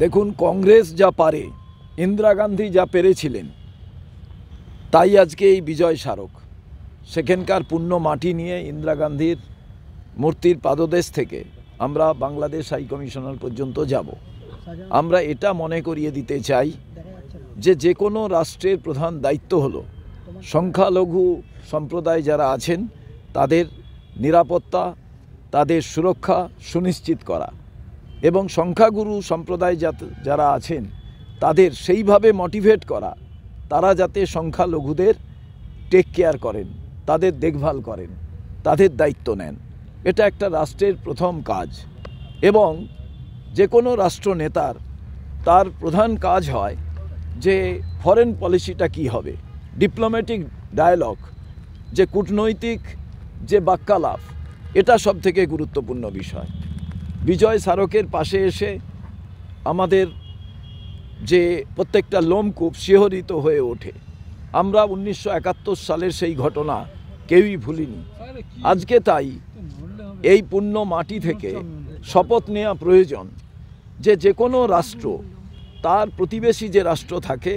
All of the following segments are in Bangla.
দেখুন, কংগ্রেস যা পারে, ইন্দিরা গান্ধী যা পেরেছিলেন, তাই আজকে এই বিজয় স্মারক। সেখানকার পুণ্য মাটি নিয়ে ইন্দিরা গান্ধীর মূর্তির পাদদেশ থেকে আমরা বাংলাদেশ হাই কমিশনার পর্যন্ত যাব। আমরা এটা মনে করিয়ে দিতে চাই যে কোনো রাষ্ট্রের প্রধান দায়িত্ব হলো সংখ্যালঘু সম্প্রদায় যারা আছেন তাদের নিরাপত্তা, তাদের সুরক্ষা সুনিশ্চিত করা, এবং সংখ্যাগুরু সম্প্রদায় যারা আছেন তাদের সেইভাবে মোটিভেট করা, তারা যাতে সংখ্যালঘুদের টেক কেয়ার করেন, তাদের দেখভাল করেন, তাদের দায়িত্ব নেন। এটা একটা রাষ্ট্রের প্রথম কাজ। এবং যে কোনো রাষ্ট্রনেতার তার প্রধান কাজ হয় যে ফরেন পলিসিটা কী হবে, ডিপ্লোম্যাটিক ডায়ালগ, যে কূটনৈতিক যে বাক্যালাপ, এটা সবথেকে গুরুত্বপূর্ণ বিষয়। বিজয় স্মারকের পাশে এসে আমাদের যে প্রত্যেকটা লোমকূপ শিহরিত হয়ে ওঠে। আমরা 1971 সালের সেই ঘটনা কেউই ভুলিনি। আজকে তাই এই পুণ্য মাটি থেকে শপথ নেওয়া প্রয়োজন যে কোনো রাষ্ট্র, তার প্রতিবেশী যে রাষ্ট্র থাকে,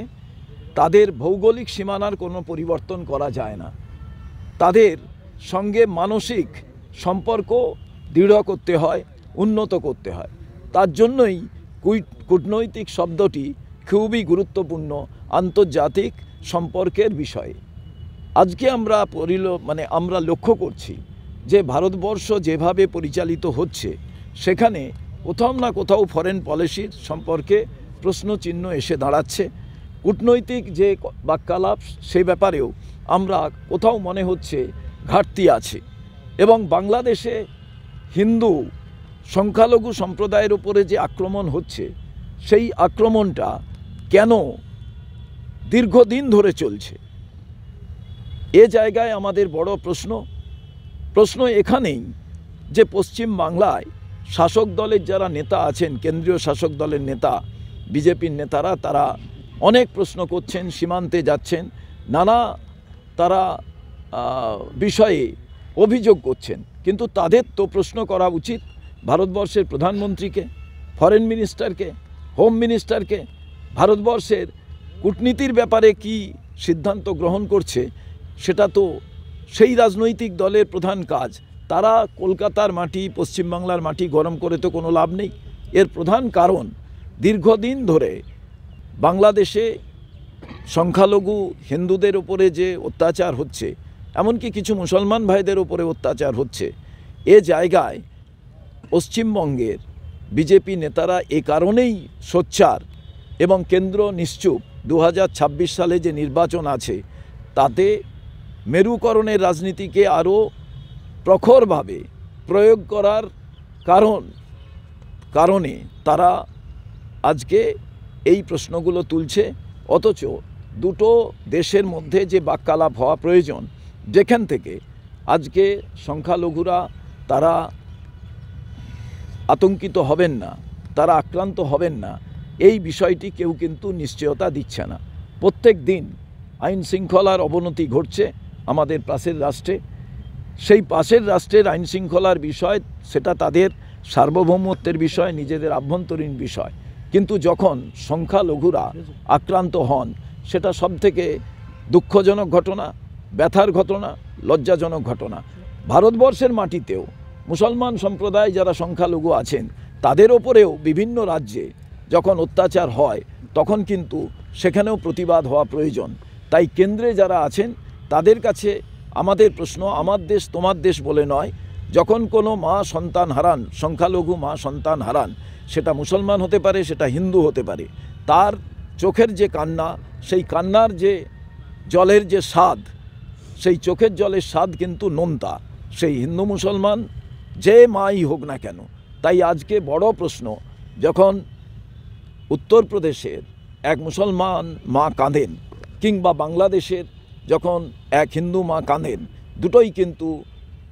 তাদের ভৌগোলিক সীমানার কোনো পরিবর্তন করা যায় না। তাদের সঙ্গে মানসিক সম্পর্ক দৃঢ় করতে হয়, উন্নত করতে হয়। তার জন্যই কূটনৈতিক শব্দটি খুবই গুরুত্বপূর্ণ আন্তর্জাতিক সম্পর্কের বিষয়ে। আজকে আমরা লক্ষ্য করছি যে ভারতবর্ষ যেভাবে পরিচালিত হচ্ছে, সেখানে কোথাও না কোথাও ফরেন পলিসির সম্পর্কে প্রশ্নচিহ্ন এসে দাঁড়াচ্ছে। কূটনৈতিক যে বাক্যালাপ, সে ব্যাপারেও আমরা কোথাও মনে হচ্ছে ঘাটতি আছে। এবং বাংলাদেশে হিন্দু সংখ্যালঘু সম্প্রদায়ের উপরে যে আক্রমণ হচ্ছে, সেই আক্রমণটা কেন দীর্ঘদিন ধরে চলছে, এ জায়গায় আমাদের বড় প্রশ্ন এখানেই যে পশ্চিম বাংলায় শাসক দলের যারা নেতা আছেন, কেন্দ্রীয় শাসক দলের নেতা, বিজেপির নেতারা, তারা অনেক প্রশ্ন করছেন, সীমান্তে যাচ্ছেন, নানা তারা বিষয়ে অভিযোগ করছেন। কিন্তু তাদের তো প্রশ্ন করা উচিত ভারতবর্ষের প্রধানমন্ত্রীকে, ফরেন মিনিস্টারকে, হোম মিনিস্টারকে, ভারতবর্ষের কূটনীতির ব্যাপারে কি সিদ্ধান্ত গ্রহণ করছে, সেটা তো সেই রাজনৈতিক দলের প্রধান কাজ। তারা কলকাতার মাটি, পশ্চিমবাংলার মাটি গরম করে তো কোনো লাভ নেই। এর প্রধান কারণ দীর্ঘদিন ধরে বাংলাদেশে সংখ্যালঘু হিন্দুদের উপরে যে অত্যাচার হচ্ছে, এমনকি কিছু মুসলমান ভাইদের উপরে অত্যাচার হচ্ছে, এ জায়গায় পশ্চিমবঙ্গের বিজেপি নেতারা এ কারণেই সোচ্চার এবং কেন্দ্র নিশ্চুপ। 2026 সালে যে নির্বাচন আছে, তাতে মেরুকরণের রাজনীতিকে আরও প্রখরভাবে প্রয়োগ করার কারণে তারা আজকে এই প্রশ্নগুলো তুলছে। অথচ দুটো দেশের মধ্যে যে বাক্যালাপ হওয়া প্রয়োজন, যেখান থেকে আজকে সংখ্যালঘুরা তারা আতঙ্কিত হবেন না, তারা আক্রান্ত হবেন না, এই বিষয়টি কেউ কিন্তু নিশ্চয়তা দিচ্ছে না। প্রত্যেক দিন আইন শৃঙ্খলার অবনতি ঘটছে আমাদের পাশের রাষ্ট্রে। সেই পাশের রাষ্ট্রের আইন শৃঙ্খলার বিষয়, সেটা তাদের সার্বভৌমত্বের বিষয়, নিজেদের আভ্যন্তরীণ বিষয়। কিন্তু যখন সংখ্যালঘুরা আক্রান্ত হন, সেটা সবথেকে দুঃখজনক ঘটনা, ব্যথার ঘটনা, লজ্জাজনক ঘটনা। ভারতবর্ষের মাটিতেও মুসলমান সম্প্রদায় যারা সংখ্যালঘু আছেন, তাদের ওপরেও বিভিন্ন রাজ্যে যখন অত্যাচার হয়, তখন কিন্তু সেখানেও প্রতিবাদ হওয়া প্রয়োজন। তাই কেন্দ্রে যারা আছেন, তাদের কাছে আমাদের প্রশ্ন, আমার দেশ তোমার দেশ বলে নয়। যখন কোনো মা সন্তান হারান, সংখ্যালঘু মা সন্তান হারান, সেটা মুসলমান হতে পারে, সেটা হিন্দু হতে পারে, তার চোখের যে কান্না, সেই কান্নার যে জলের যে স্বাদ, সেই চোখের জলের স্বাদ কিন্তু নোনতা, সেই হিন্দু মুসলমান যে মাই হোক না কেন। তাই আজকে বড় প্রশ্ন, যখন উত্তরপ্রদেশের এক মুসলমান মা কাঁদেন, কিংবা বাংলাদেশের যখন এক হিন্দু মা কাঁদেন, দুটোই কিন্তু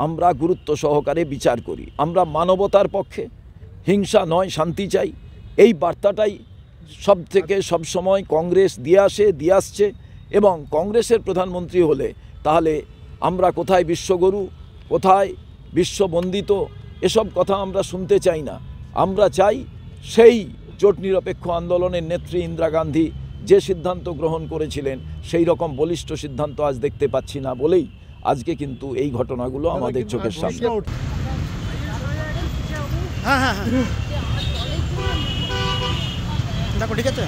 আমরা গুরুত্ব সহকারে বিচার করি। আমরা মানবতার পক্ষে, হিংসা নয়, শান্তি চাই। এই বার্তাটাই সবসময় কংগ্রেস দিয়ে আসছে। এবং কংগ্রেসের প্রধানমন্ত্রী হলে তাহলে আমরা কোথায় বিশ্বগুরু, কোথায় বিশ্ববন্দিত, এসব কথা আমরা শুনতে চাই না। আমরা চাই সেই জোট নিরপেক্ষ আন্দোলনের নেত্রী ইন্দিরা গান্ধী যে সিদ্ধান্ত গ্রহণ করেছিলেন সেই রকম বলিষ্ঠ সিদ্ধান্ত আজ দেখতে পাচ্ছি না বলেই আজকে কিন্তু এই ঘটনাগুলো আমাদের চোখের সামনে। দেখো ঠিক আছে।